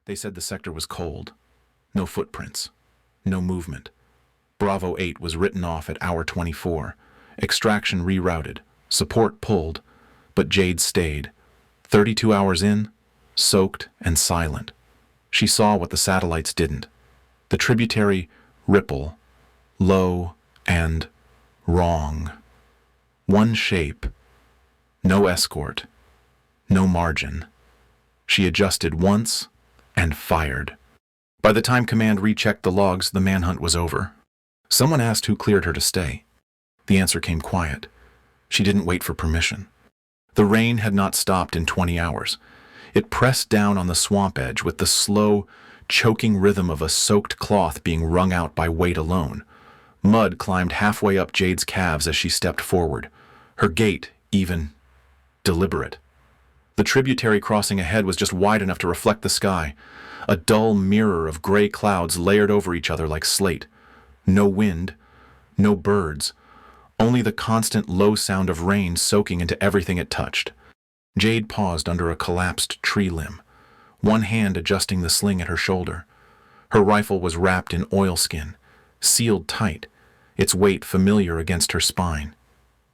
They said the sector was cold. No footprints. No movement. Bravo 8 was written off at hour 24. Extraction rerouted. Support pulled. But Jade stayed. 32 hours in, soaked and silent. She saw what the satellites didn't. The tributary ripple, low and wrong. One shape. No escort. No margin. She adjusted once and fired. By the time command rechecked the logs, the manhunt was over. Someone asked who cleared her to stay. The answer came quiet. She didn't wait for permission. The rain had not stopped in 20 hours. It pressed down on the swamp edge with the slow, choking rhythm of a soaked cloth being wrung out by weight alone. Mud climbed halfway up Jade's calves as she stepped forward, her gait even, deliberate. The tributary crossing ahead was just wide enough to reflect the sky, a dull mirror of gray clouds layered over each other like slate. No wind, no birds, only the constant low sound of rain soaking into everything it touched. Jade paused under a collapsed tree limb, one hand adjusting the sling at her shoulder. Her rifle was wrapped in oilskin, sealed tight, its weight familiar against her spine.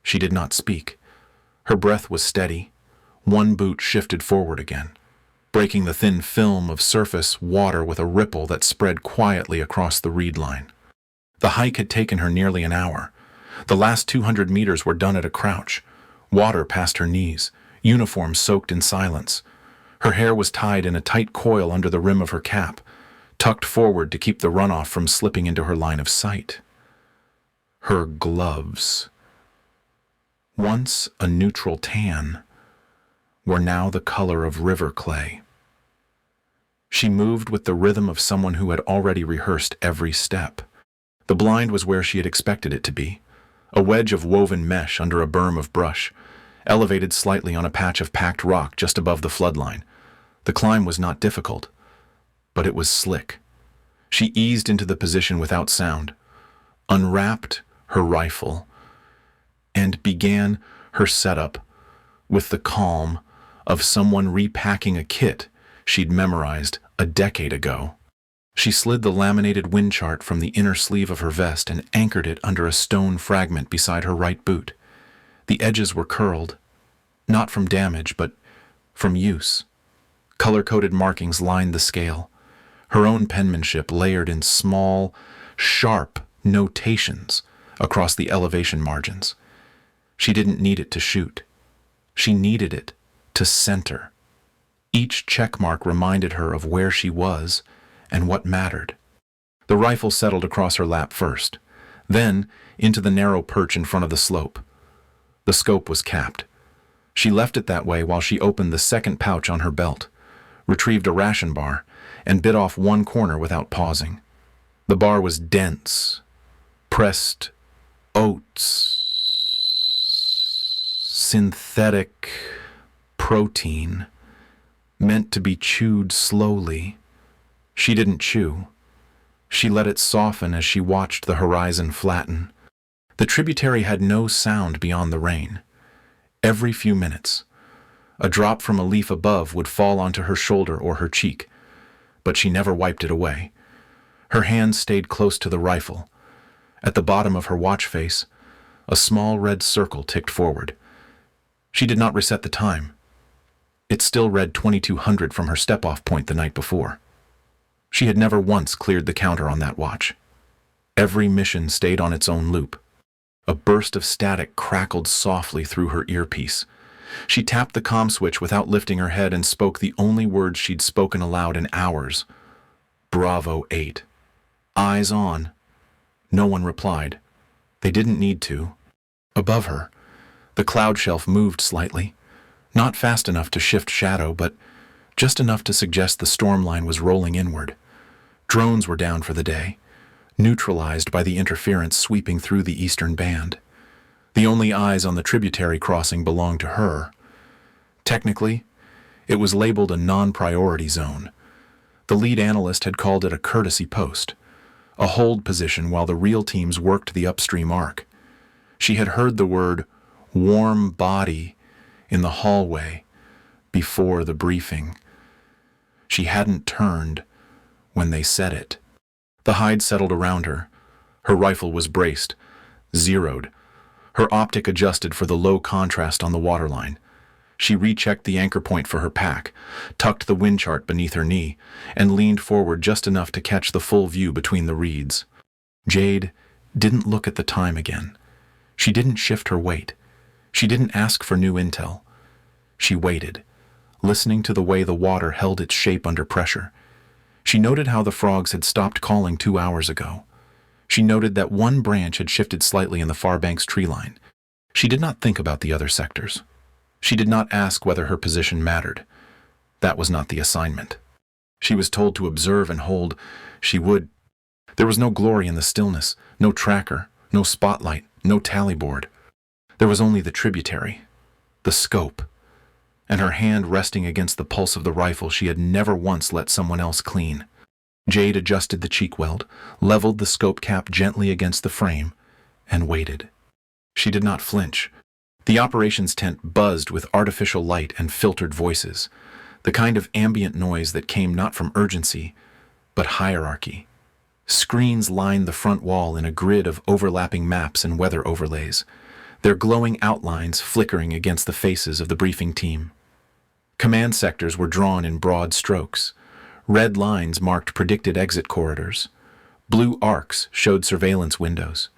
She did not speak. Her breath was steady. One boot shifted forward again, breaking the thin film of surface water with a ripple that spread quietly across the reed line. The hike had taken her nearly an hour. The last 200 meters were done at a crouch, water past her knees, uniform soaked in silence. Her hair was tied in a tight coil under the rim of her cap, tucked forward to keep the runoff from slipping into her line of sight. Her gloves, once a neutral tan, were now the color of river clay. She moved with the rhythm of someone who had already rehearsed every step. The blind was where she had expected it to be, a wedge of woven mesh under a berm of brush, elevated slightly on a patch of packed rock just above the floodline. The climb was not difficult, but it was slick. She eased into the position without sound, unwrapped her rifle, and began her setup with the calm of someone repacking a kit she'd memorized a decade ago. She slid the laminated wind chart from the inner sleeve of her vest and anchored it under a stone fragment beside her right boot. The edges were curled, not from damage, but from use. Color-coded markings lined the scale, her own penmanship layered in small, sharp notations across the elevation margins. She didn't need it to shoot. She needed it to center. Each checkmark reminded her of where she was and what mattered. The rifle settled across her lap first, then into the narrow perch in front of the slope. The scope was capped. She left it that way while she opened the second pouch on her belt, retrieved a ration bar, and bit off one corner without pausing. The bar was dense, pressed oats, synthetic protein, meant to be chewed slowly. She didn't chew. She let it soften as she watched the horizon flatten. The tributary had no sound beyond the rain. Every few minutes, a drop from a leaf above would fall onto her shoulder or her cheek, but she never wiped it away. Her hand stayed close to the rifle. At the bottom of her watch face, a small red circle ticked forward. She did not reset the time. It still read 2200 from her step-off point the night before. She had never once cleared the counter on that watch. Every mission stayed on its own loop. A burst of static crackled softly through her earpiece. She tapped the comm switch without lifting her head and spoke the only words she'd spoken aloud in hours. Bravo 8. Eyes on. No one replied. They didn't need to. Above her, the cloud shelf moved slightly. Not fast enough to shift shadow, but just enough to suggest the storm line was rolling inward. Drones were down for the day, neutralized by the interference sweeping through the eastern band. The only eyes on the tributary crossing belonged to her. Technically, it was labeled a non-priority zone. The lead analyst had called it a courtesy post, a hold position while the real teams worked the upstream arc. She had heard the word warm body in the hallway before the briefing. She hadn't turned when they said it. The hide settled around her. Her rifle was braced, zeroed. Her optic adjusted for the low contrast on the waterline. She rechecked the anchor point for her pack, tucked the wind chart beneath her knee, and leaned forward just enough to catch the full view between the reeds. Jade didn't look at the time again. She didn't shift her weight. She didn't ask for new intel. She waited, listening to the way the water held its shape under pressure. She noted how the frogs had stopped calling 2 hours ago. She noted that one branch had shifted slightly in the far bank's tree line. She did not think about the other sectors. She did not ask whether her position mattered. That was not the assignment. She was told to observe and hold. She would. There was no glory in the stillness, no tracker, no spotlight, no tally board. There was only the tributary, the scope, and her hand resting against the pulse of the rifle she had never once let someone else clean. Jade adjusted the cheek weld, leveled the scope cap gently against the frame, and waited. She did not flinch. The operations tent buzzed with artificial light and filtered voices, the kind of ambient noise that came not from urgency, but hierarchy. Screens lined the front wall in a grid of overlapping maps and weather overlays, their glowing outlines flickering against the faces of the briefing team. Command sectors were drawn in broad strokes. Red lines marked predicted exit corridors. Blue arcs showed surveillance windows.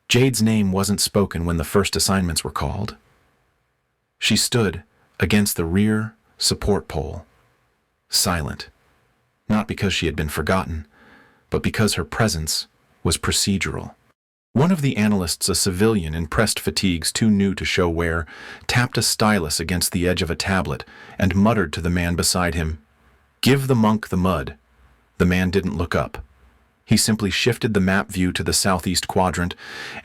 Jade's name wasn't spoken when the first assignments were called. She stood against the rear support pole, silent, not because she had been forgotten, but because her presence was procedural. One of the analysts, a civilian in pressed fatigues too new to show wear, tapped a stylus against the edge of a tablet and muttered to the man beside him, "Give the monk the mud." The man didn't look up. He simply shifted the map view to the southeast quadrant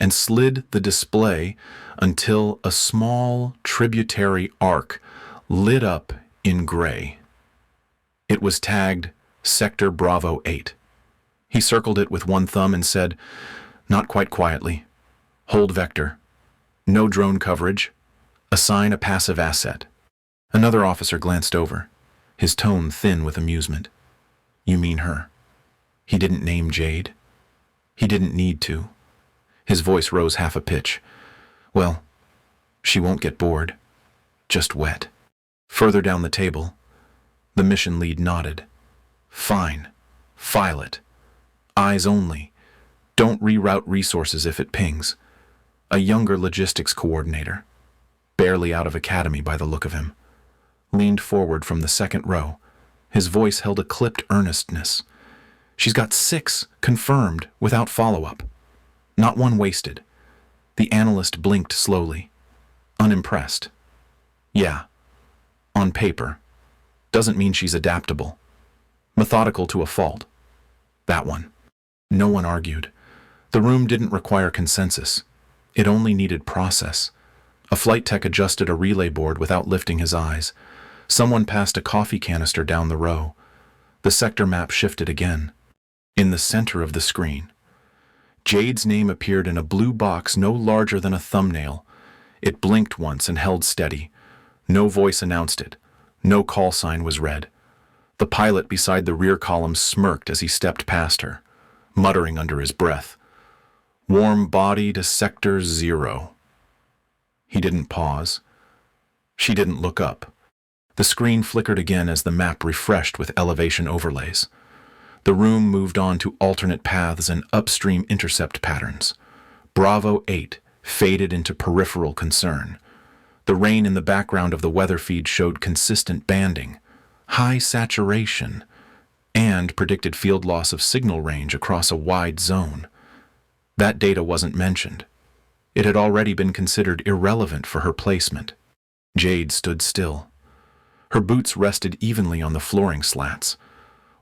and slid the display until a small tributary arc lit up in gray. It was tagged Sector Bravo 8. He circled it with one thumb and said, not quite quietly, "Hold vector. No drone coverage. Assign a passive asset." Another officer glanced over, his tone thin with amusement. "You mean her?" He didn't name Jade. He didn't need to. His voice rose half a pitch. "Well, she won't get bored. Just wet." Further down the table, the mission lead nodded. "Fine. File it. Eyes only. Don't reroute resources if it pings." A younger logistics coordinator, barely out of academy by the look of him, leaned forward from the second row. His voice held a clipped earnestness. "She's got 6 confirmed without follow-up. Not one wasted." The analyst blinked slowly, unimpressed. "Yeah, on paper. Doesn't mean she's adaptable. Methodical to a fault. That one." No one argued. The room didn't require consensus. It only needed process. A flight tech adjusted a relay board without lifting his eyes. Someone passed a coffee canister down the row. The sector map shifted again. In the center of the screen, Jade's name appeared in a blue box no larger than a thumbnail. It blinked once and held steady. No voice announced it. No call sign was read. The pilot beside the rear column smirked as he stepped past her, muttering under his breath, "Warm body to Sector 0. He didn't pause. She didn't look up. The screen flickered again as the map refreshed with elevation overlays. The room moved on to alternate paths and upstream intercept patterns. Bravo 8 faded into peripheral concern. The rain in the background of the weather feed showed consistent banding, high saturation, and predicted field loss of signal range across a wide zone. That data wasn't mentioned. It had already been considered irrelevant for her placement. Jade stood still. Her boots rested evenly on the flooring slats.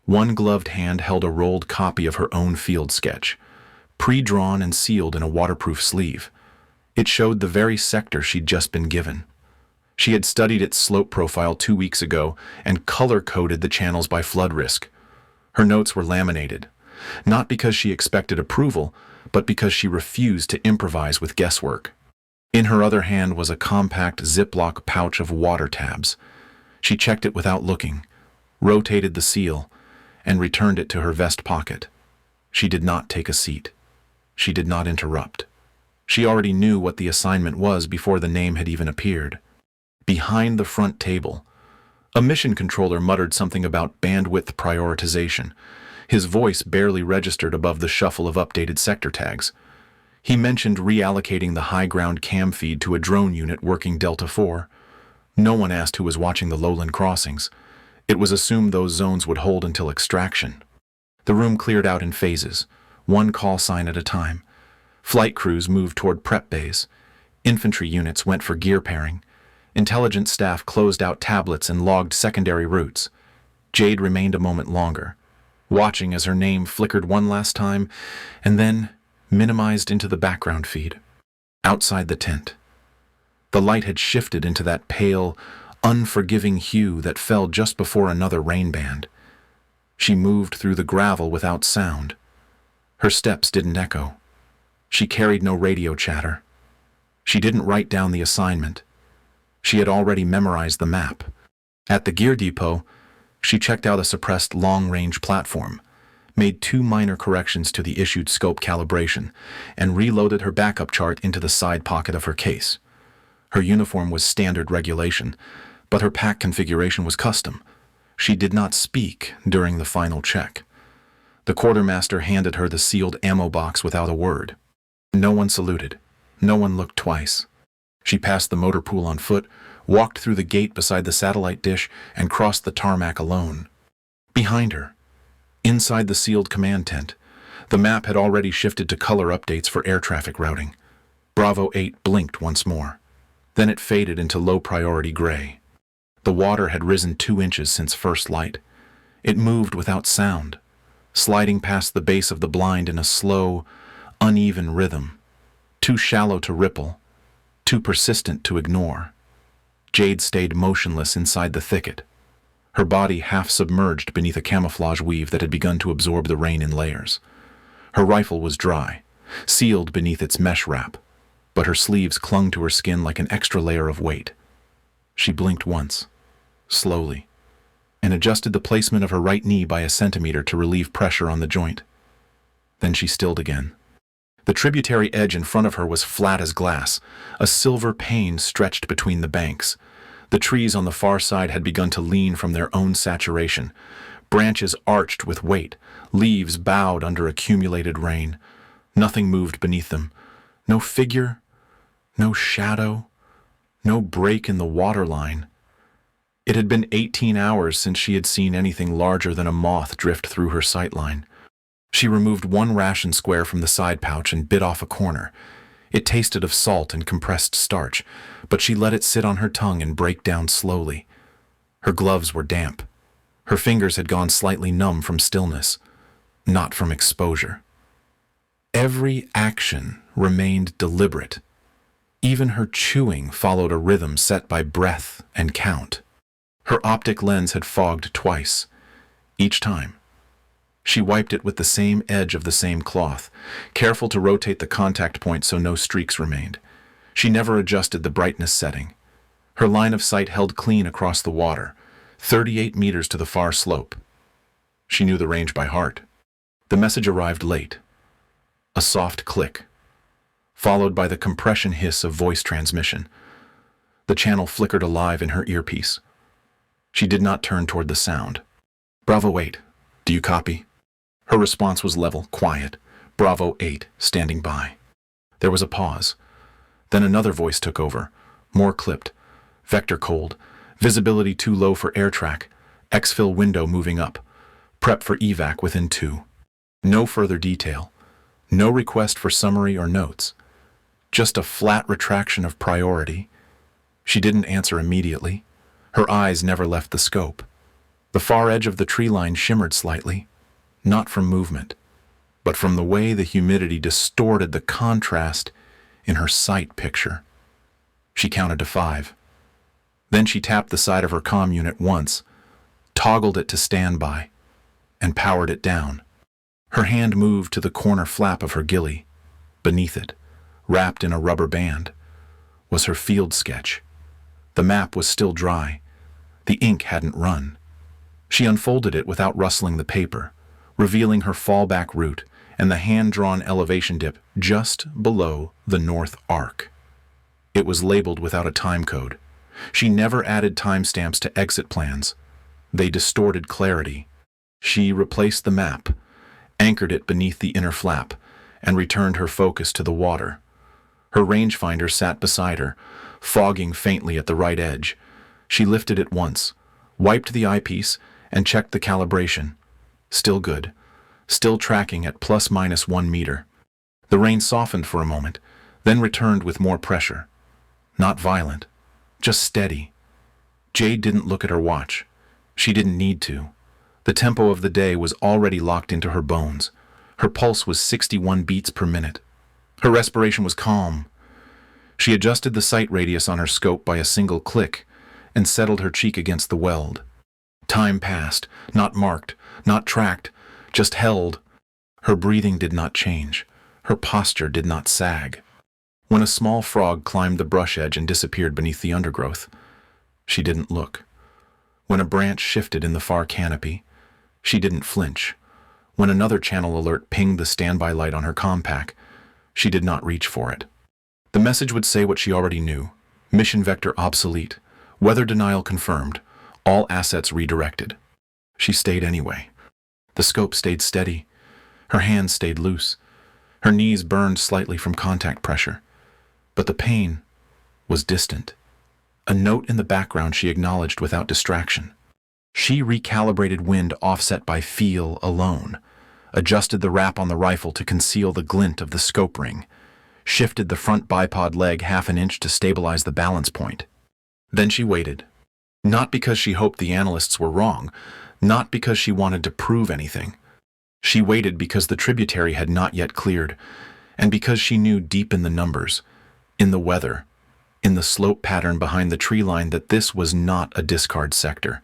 One gloved hand held a rolled copy of her own field sketch, pre-drawn and sealed in a waterproof sleeve. It showed the very sector she'd just been given. She had studied its slope profile 2 weeks ago and color-coded the channels by flood risk. Her notes were laminated, not because she expected approval, but because she refused to improvise with guesswork. In her other hand was a compact Ziploc pouch of water tabs. She checked it without looking. rotated the seal, and returned it to her vest pocket. She did not take a seat. She did not interrupt. She already knew what the assignment was before the name had even appeared. Behind the front table, a mission controller muttered something about bandwidth prioritization. His voice barely registered above the shuffle of updated sector tags. He mentioned reallocating the high ground cam feed to a drone unit working Delta 4. No one asked who was watching the lowland crossings. It was assumed those zones would hold until extraction. The room cleared out in phases, one call sign at a time. Flight crews moved toward prep bays. Infantry units went for gear pairing. Intelligence staff closed out tablets and logged secondary routes. Jade remained a moment longer, watching as her name flickered one last time and then minimized into the background feed. Outside the tent, the light had shifted into that pale, unforgiving hue that fell just before another rain band. She moved through the gravel without sound. Her steps didn't echo. She carried no radio chatter. She didn't write down the assignment. She had already memorized the map. At the gear depot, she checked out a suppressed long-range platform, made 2 minor corrections to the issued scope calibration, and reloaded her backup chart into the side pocket of her case. Her uniform was standard regulation, but her pack configuration was custom. She did not speak during the final check. The quartermaster handed her the sealed ammo box without a word. No one saluted. No one looked twice. She passed the motor pool on foot, walked through the gate beside the satellite dish, and crossed the tarmac alone. Behind her, inside the sealed command tent, the map had already shifted to color updates for air traffic routing. Bravo 8 blinked once more. Then it faded into low-priority gray. The water had risen 2 inches since first light. It moved without sound, sliding past the base of the blind in a slow, uneven rhythm, too shallow to ripple, too persistent to ignore. Jade stayed motionless inside the thicket, her body half submerged beneath a camouflage weave that had begun to absorb the rain in layers. Her rifle was dry, sealed beneath its mesh wrap, but her sleeves clung to her skin like an extra layer of weight. She blinked once, slowly, and adjusted the placement of her right knee by a centimeter to relieve pressure on the joint. Then she stilled again. The tributary edge in front of her was flat as glass. A silver pane stretched between the banks. The trees on the far side had begun to lean from their own saturation. Branches arched with weight, leaves bowed under accumulated rain. Nothing moved beneath them. No figure, no shadow, no break in the waterline. It had been 18 hours since she had seen anything larger than a moth drift through her sightline. She removed 1 ration square from the side pouch and bit off a corner. It tasted of salt and compressed starch, but she let it sit on her tongue and break down slowly. Her gloves were damp. Her fingers had gone slightly numb from stillness, not from exposure. Every action remained deliberate. Even her chewing followed a rhythm set by breath and count. Her optic lens had fogged twice. Each time, she wiped it with the same edge of the same cloth, careful to rotate the contact point so no streaks remained. She never adjusted the brightness setting. Her line of sight held clean across the water, 38 meters to the far slope. She knew the range by heart. The message arrived late. A soft click, followed by the compression hiss of voice transmission. The channel flickered alive in her earpiece. She did not turn toward the sound. Bravo 8, do you copy? Her response was level, quiet. Bravo 8, standing by. There was a pause. Then another voice took over, more clipped. Vector cold, visibility too low for air track, exfil window moving up. Prep for evac within 2. No further detail. No request for summary or notes. Just a flat retraction of priority. She didn't answer immediately. Her eyes never left the scope. The far edge of the tree line shimmered slightly, not from movement, but from the way the humidity distorted the contrast in her sight picture. She counted to 5. Then she tapped the side of her comm unit once, toggled it to standby, and powered it down. Her hand moved to the corner flap of her ghillie. Beneath it, wrapped in a rubber band, was her field sketch. The map was still dry. The ink hadn't run. She unfolded it without rustling the paper, revealing her fallback route and the hand-drawn elevation dip just below the North Arc. It was labeled without a time code. She never added timestamps to exit plans. They distorted clarity. She replaced the map, anchored it beneath the inner flap, and returned her focus to the water. Her rangefinder sat beside her, fogging faintly at the right edge. She lifted it once, wiped the eyepiece, and checked the calibration. Still good. Still tracking at ±1 meter. The rain softened for a moment, then returned with more pressure. Not violent, just steady. Jade didn't look at her watch. She didn't need to. The tempo of the day was already locked into her bones. Her pulse was 61 beats per minute. Her respiration was calm. She adjusted the sight radius on her scope by a single click and settled her cheek against the weld. Time passed, not marked, not tracked, just held. Her breathing did not change. Her posture did not sag. When a small frog climbed the brush edge and disappeared beneath the undergrowth, she didn't look. When a branch shifted in the far canopy, she didn't flinch. When another channel alert pinged the standby light on her compact, she did not reach for it. The message would say what she already knew. Mission vector obsolete. Weather denial confirmed. All assets redirected. She stayed anyway. The scope stayed steady. Her hands stayed loose. Her knees burned slightly from contact pressure. But the pain was distant. A note in the background she acknowledged without distraction. She recalibrated wind offset by feel alone, adjusted the wrap on the rifle to conceal the glint of the scope ring, shifted the front bipod leg half an inch to stabilize the balance point. Then she waited. Not because she hoped the analysts were wrong, not because she wanted to prove anything. She waited because the tributary had not yet cleared, and because she knew deep in the numbers, in the weather, in the slope pattern behind the tree line that this was not a discard sector.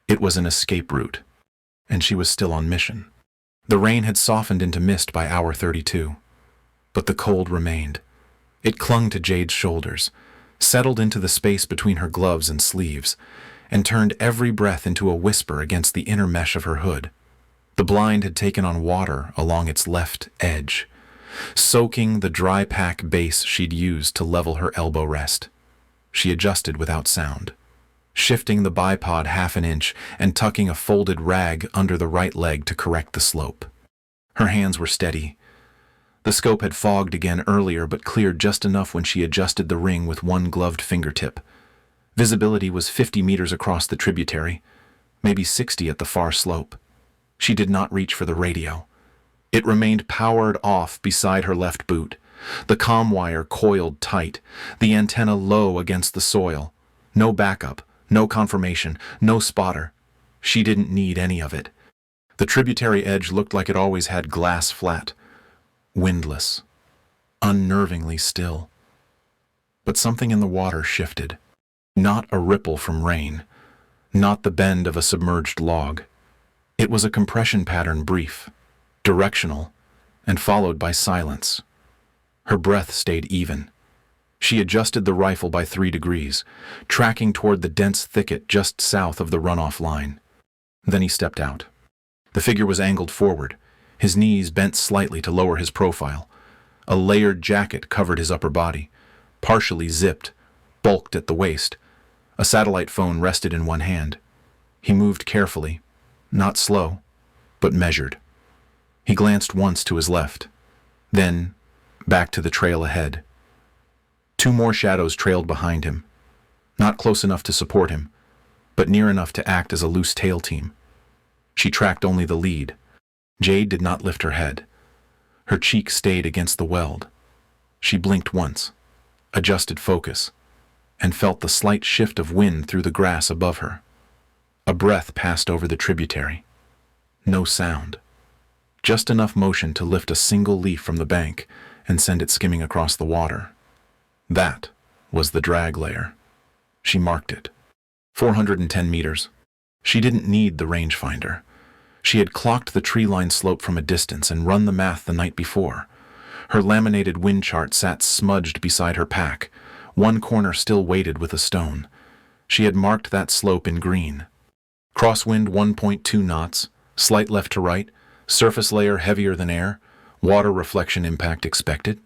It was an escape route, and she was still on mission. The rain had softened into mist by hour 32, but the cold remained. It clung to Jade's shoulders, settled into the space between her gloves and sleeves, and turned every breath into a whisper against the inner mesh of her hood. The blind had taken on water along its left edge, soaking the dry pack base she'd used to level her elbow rest. She adjusted without sound, shifting the bipod half an inch and tucking a folded rag under the right leg to correct the slope. Her hands were steady. The scope had fogged again earlier but cleared just enough when she adjusted the ring with one gloved fingertip. Visibility was 50 meters across the tributary, maybe 60 at the far slope. She did not reach for the radio. It remained powered off beside her left boot, the comm wire coiled tight, the antenna low against the soil. No backup, no confirmation, no spotter. She didn't need any of it. The tributary edge looked like it always had glass flat, windless, unnervingly still. But something in the water shifted. Not a ripple from rain, not the bend of a submerged log. It was a compression pattern, brief, directional, and followed by silence. Her breath stayed even. She adjusted the rifle by 3 degrees, tracking toward the dense thicket just south of the runoff line. Then he stepped out. The figure was angled forward, his knees bent slightly to lower his profile. A layered jacket covered his upper body, partially zipped, bulked at the waist. A satellite phone rested in one hand. He moved carefully, not slow, but measured. He glanced once to his left, then back to the trail ahead. 2 more shadows trailed behind him, not close enough to support him, but near enough to act as a loose tail team. She tracked only the lead. Jade did not lift her head. Her cheek stayed against the weld. She blinked once, adjusted focus, and felt the slight shift of wind through the grass above her. A breath passed over the tributary. No sound. Just enough motion to lift a single leaf from the bank and send it skimming across the water. That was the drag layer. She marked it. 410 meters. She didn't need the rangefinder. She had clocked the tree-line slope from a distance and run the math the night before. Her laminated wind chart sat smudged beside her pack, one corner still weighted with a stone. She had marked that slope in green. Crosswind 1.2 knots, slight left to right, surface layer heavier than air, water reflection impact expected.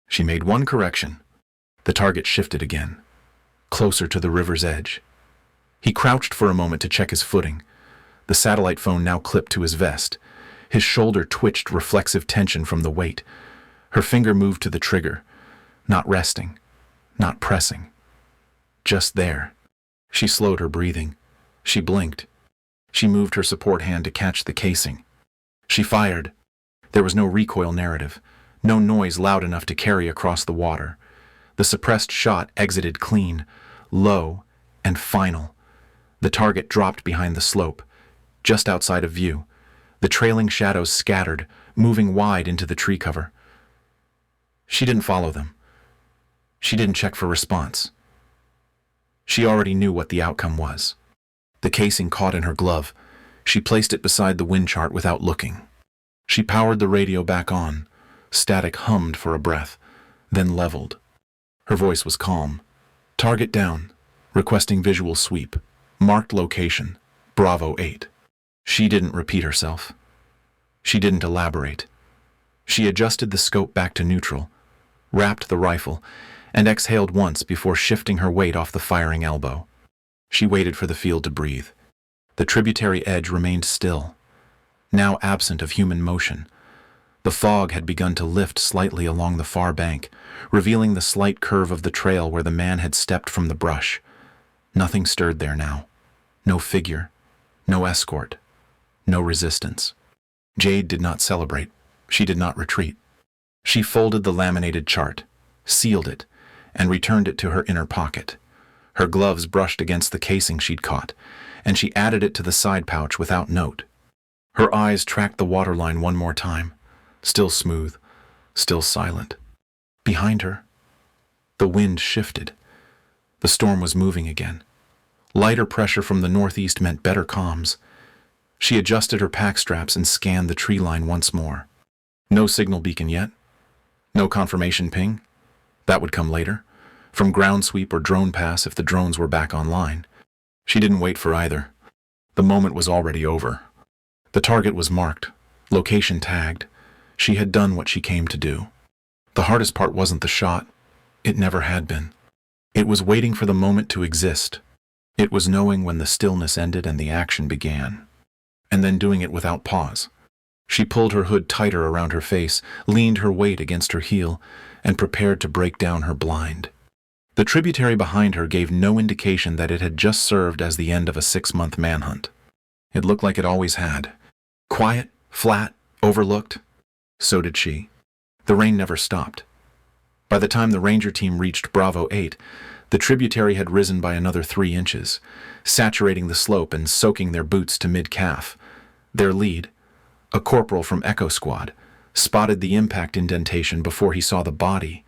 She made one correction. The target shifted again, closer to the river's edge. He crouched for a moment to check his footing, the satellite phone now clipped to his vest. His shoulder twitched reflexive tension from the weight. Her finger moved to the trigger, not resting, not pressing. Just there. She slowed her breathing. She blinked. She moved her support hand to catch the casing. She fired. There was no recoil narrative, no noise loud enough to carry across the water. The suppressed shot exited clean, low, and final. The target dropped behind the slope, just outside of view. The trailing shadows scattered, moving wide into the tree cover. She didn't follow them. She didn't check for response. She already knew what the outcome was. The casing caught in her glove. She placed it beside the wind chart without looking. She powered the radio back on. Static hummed for a breath, then leveled. Her voice was calm. Target down. Requesting visual sweep. Marked location. Bravo 8. She didn't repeat herself. She didn't elaborate. She adjusted the scope back to neutral, wrapped the rifle, and exhaled once before shifting her weight off the firing elbow. She waited for the field to breathe. The tributary edge remained still, now absent of human motion. The fog had begun to lift slightly along the far bank, revealing the slight curve of the trail where the man had stepped from the brush. Nothing stirred there now. No figure, no escort, no resistance. Jade did not celebrate. She did not retreat. She folded the laminated chart, sealed it, and returned it to her inner pocket. Her gloves brushed against the casing she'd caught, and she added it to the side pouch without note. Her eyes tracked the waterline one more time, still smooth, still silent. Behind her, the wind shifted. The storm was moving again. Lighter pressure from the northeast meant better comms. She adjusted her pack straps and scanned the tree line once more. No signal beacon yet. No confirmation ping. That would come later, from ground sweep or drone pass if the drones were back online. She didn't wait for either. The moment was already over. The target was marked, location tagged. She had done what she came to do. The hardest part wasn't the shot. It never had been. It was waiting for the moment to exist. It was knowing when the stillness ended and the action began, and then doing it without pause. She pulled her hood tighter around her face, leaned her weight against her heel, and prepared to break down her blind. The tributary behind her gave no indication that it had just served as the end of a 6-month manhunt. It looked like it always had. Quiet, flat, overlooked. So did she. The rain never stopped. By the time the ranger team reached Bravo 8, the tributary had risen by another 3 inches, saturating the slope and soaking their boots to mid-calf. Their lead, a corporal from Echo Squad, spotted the impact indentation before he saw the body.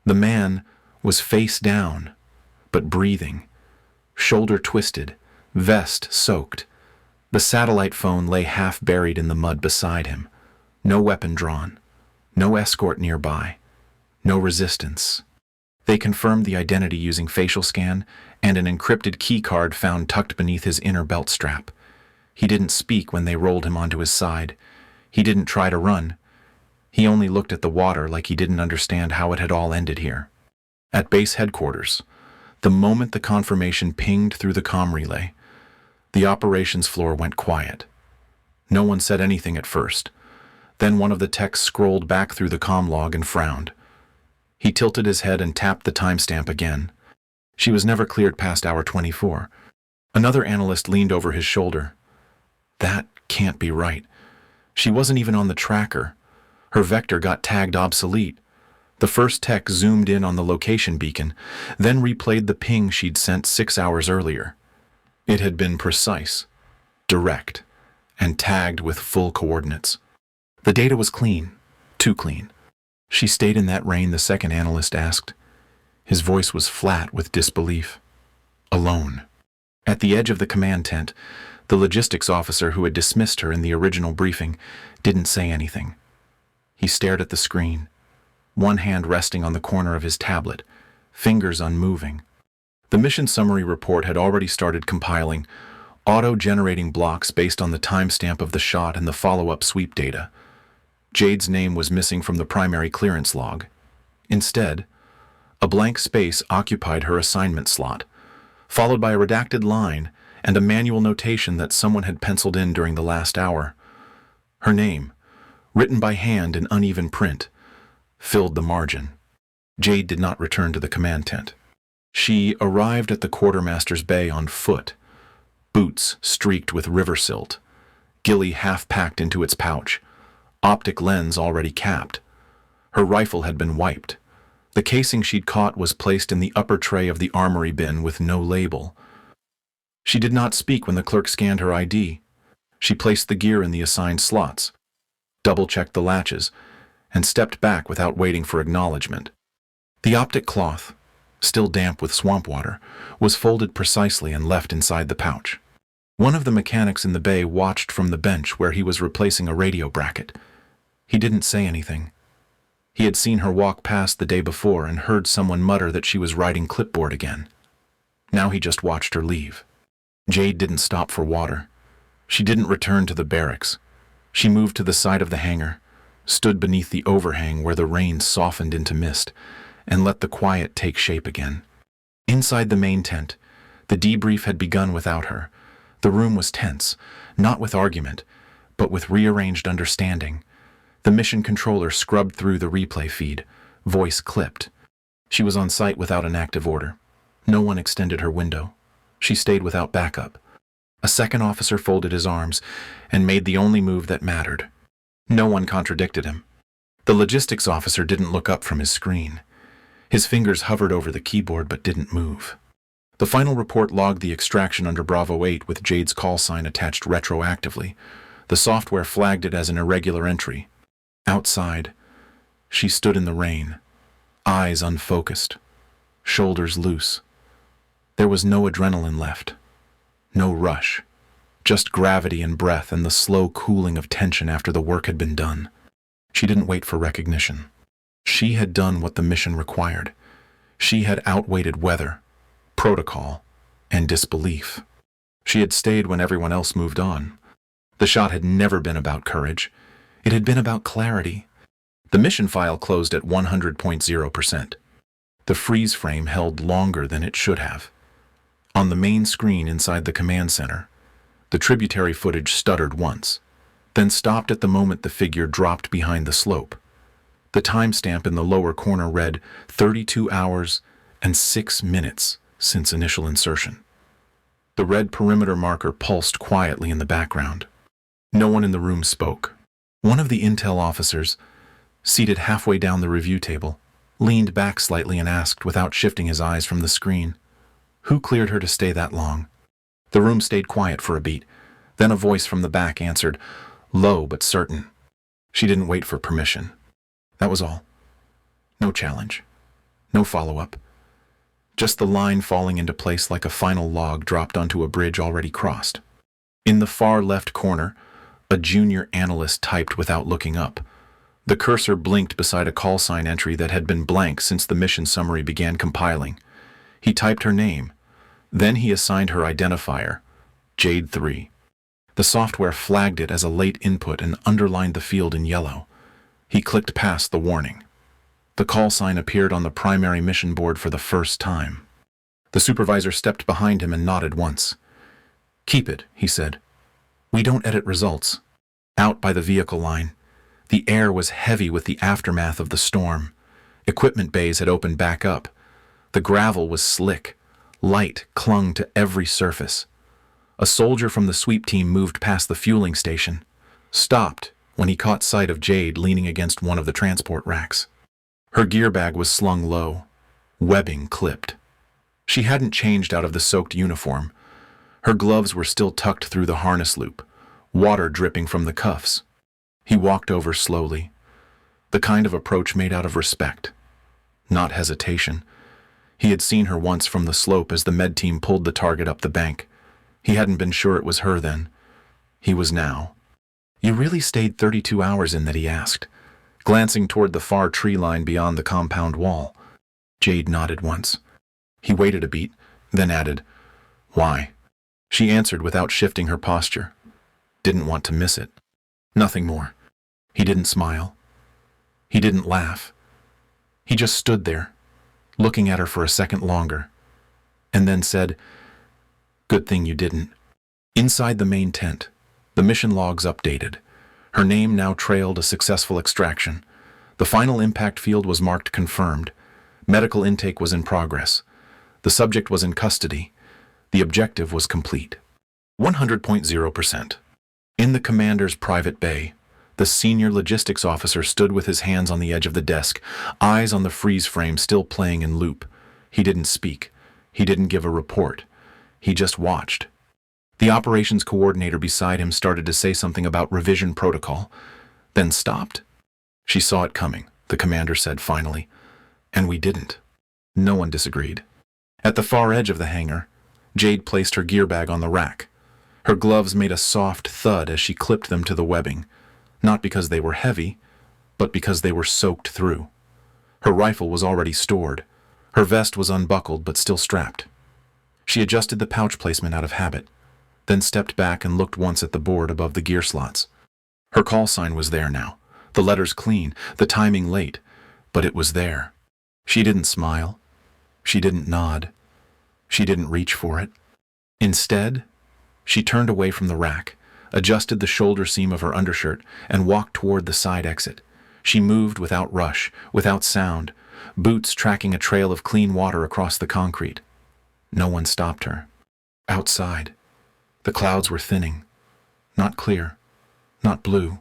The man was face down, but breathing, shoulder twisted, vest soaked. The satellite phone lay half buried in the mud beside him. No weapon drawn, no escort nearby, no resistance. They confirmed the identity using facial scan and an encrypted key card found tucked beneath his inner belt strap. He didn't speak when they rolled him onto his side. He didn't try to run. He only looked at the water like he didn't understand how it had all ended here. At base headquarters, the moment the confirmation pinged through the comm relay, the operations floor went quiet. No one said anything at first. Then one of the techs scrolled back through the comm log and frowned. He tilted his head and tapped the timestamp again. She was never cleared past hour 24. Another analyst leaned over his shoulder. That can't be right. She wasn't even on the tracker. Her vector got tagged obsolete. The first tech zoomed in on the location beacon, then replayed the ping she'd sent 6 hours earlier. It had been precise, direct, and tagged with full coordinates. The data was clean, too clean. She stayed in that rain, the second analyst asked. His voice was flat with disbelief. Alone. At the edge of the command tent, the logistics officer who had dismissed her in the original briefing didn't say anything. He stared at the screen, one hand resting on the corner of his tablet, fingers unmoving. The mission summary report had already started compiling, auto-generating blocks based on the timestamp of the shot and the follow-up sweep data. Jade's name was missing from the primary clearance log. Instead, a blank space occupied her assignment slot, followed by a redacted line and a manual notation that someone had penciled in during the last hour. Her name, written by hand in uneven print, filled the margin. Jade did not return to the command tent. She arrived at the quartermaster's bay on foot, boots streaked with river silt, ghillie half-packed into its pouch, optic lens already capped. Her rifle had been wiped. The casing she'd caught was placed in the upper tray of the armory bin with no label. She did not speak when the clerk scanned her ID. She placed the gear in the assigned slots, double-checked the latches, and stepped back without waiting for acknowledgement. The optic cloth, still damp with swamp water, was folded precisely and left inside the pouch. One of the mechanics in the bay watched from the bench where he was replacing a radio bracket. He didn't say anything. He had seen her walk past the day before and heard someone mutter that she was writing clipboard again. Now he just watched her leave. Jade didn't stop for water. She didn't return to the barracks. She moved to the side of the hangar, stood beneath the overhang where the rain softened into mist, and let the quiet take shape again. Inside the main tent, the debrief had begun without her. The room was tense, not with argument, but with rearranged understanding. The mission controller scrubbed through the replay feed, voice clipped. She was on site without an active order. No one extended her window. She stayed without backup. A second officer folded his arms and made the only move that mattered. No one contradicted him. The logistics officer didn't look up from his screen. His fingers hovered over the keyboard but didn't move. The final report logged the extraction under Bravo 8 with Jade's call sign attached retroactively. The software flagged it as an irregular entry. Outside, she stood in the rain, eyes unfocused, shoulders loose. There was no adrenaline left, no rush, just gravity and breath and the slow cooling of tension after the work had been done. She didn't wait for recognition. She had done what the mission required. She had outweighted weather, protocol, and disbelief. She had stayed when everyone else moved on. The shot had never been about courage. It had been about clarity. The mission file closed at 100.0%. The freeze frame held longer than it should have. On the main screen inside the command center, the tributary footage stuttered once, then stopped at the moment the figure dropped behind the slope. The timestamp in the lower corner read 32 hours and 6 minutes since initial insertion. The red perimeter marker pulsed quietly in the background. No one in the room spoke. One of the intel officers, seated halfway down the review table, leaned back slightly and asked without shifting his eyes from the screen, "Who cleared her to stay that long?" The room stayed quiet for a beat. Then a voice from the back answered, low but certain. She didn't wait for permission. That was all. No challenge. No follow-up. Just the line falling into place like a final log dropped onto a bridge already crossed. In the far left corner, a junior analyst typed without looking up. The cursor blinked beside a call sign entry that had been blank since the mission summary began compiling. He typed her name. Then he assigned her identifier, Jade 3. The software flagged it as a late input and underlined the field in yellow. He clicked past the warning. The call sign appeared on the primary mission board for the first time. The supervisor stepped behind him and nodded once. "Keep it," he said. "We don't edit results." Out by the vehicle line, the air was heavy with the aftermath of the storm. Equipment bays had opened back up. The gravel was slick. Light clung to every surface. A soldier from the sweep team moved past the fueling station, stopped when he caught sight of Jade leaning against one of the transport racks. Her gear bag was slung low, webbing clipped. She hadn't changed out of the soaked uniform. Her gloves were still tucked through the harness loop, water dripping from the cuffs. He walked over slowly, the kind of approach made out of respect, not hesitation. He had seen her once from the slope as the med team pulled the target up the bank. He hadn't been sure it was her then. He was now. "You really stayed 32 hours in that?" he asked, glancing toward the far tree line beyond the compound wall. Jade nodded once. He waited a beat, then added, "Why?" She answered without shifting her posture. Didn't want to miss it. Nothing more. He didn't smile. He didn't laugh. He just stood there, looking at her for a second longer, and then said, "Good thing you didn't." Inside the main tent, the mission logs updated. Her name now trailed a successful extraction. The final impact field was marked confirmed. Medical intake was in progress. The subject was in custody. The objective was complete. 100.0%. In the commander's private bay, the senior logistics officer stood with his hands on the edge of the desk, eyes on the freeze frame still playing in loop. He didn't speak. He didn't give a report. He just watched. The operations coordinator beside him started to say something about revision protocol, then stopped. She saw it coming, the commander said finally, and we didn't. No one disagreed. At the far edge of the hangar, Jade placed her gear bag on the rack. Her gloves made a soft thud as she clipped them to the webbing, not because they were heavy, but because they were soaked through. Her rifle was already stored. Her vest was unbuckled but still strapped. She adjusted the pouch placement out of habit, then stepped back and looked once at the board above the gear slots. Her call sign was there now, the letters clean, the timing late, but it was there. She didn't smile. She didn't nod. She didn't reach for it. Instead, she turned away from the rack, adjusted the shoulder seam of her undershirt, and walked toward the side exit. She moved without rush, without sound, boots tracking a trail of clean water across the concrete. No one stopped her. Outside, the clouds were thinning. Not clear, not blue,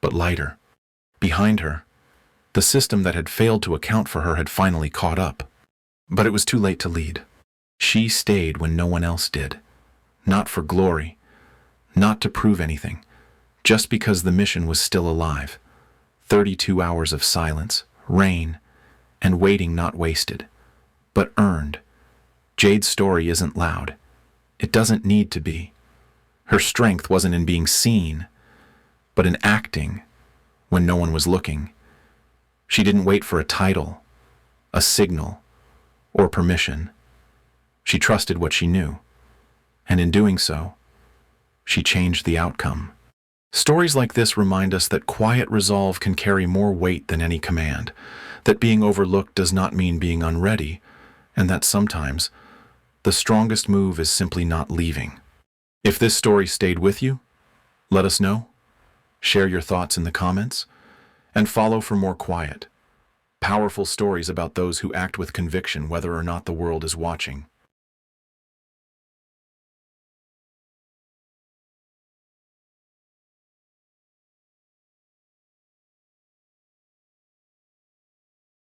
but lighter. Behind her, the system that had failed to account for her had finally caught up. But it was too late to lead. She stayed when no one else did. Not for glory, not to prove anything, just because the mission was still alive. 32 hours of silence, rain, and waiting not wasted, but earned. Jade's story isn't loud. It doesn't need to be. Her strength wasn't in being seen, but in acting when no one was looking. She didn't wait for a title, a signal, or permission. She trusted what she knew, and in doing so, she changed the outcome. Stories like this remind us that quiet resolve can carry more weight than any command, that being overlooked does not mean being unready, and that sometimes the strongest move is simply not leaving. If this story stayed with you, let us know. Share your thoughts in the comments, and follow for more quiet, powerful stories about those who act with conviction whether or not the world is watching.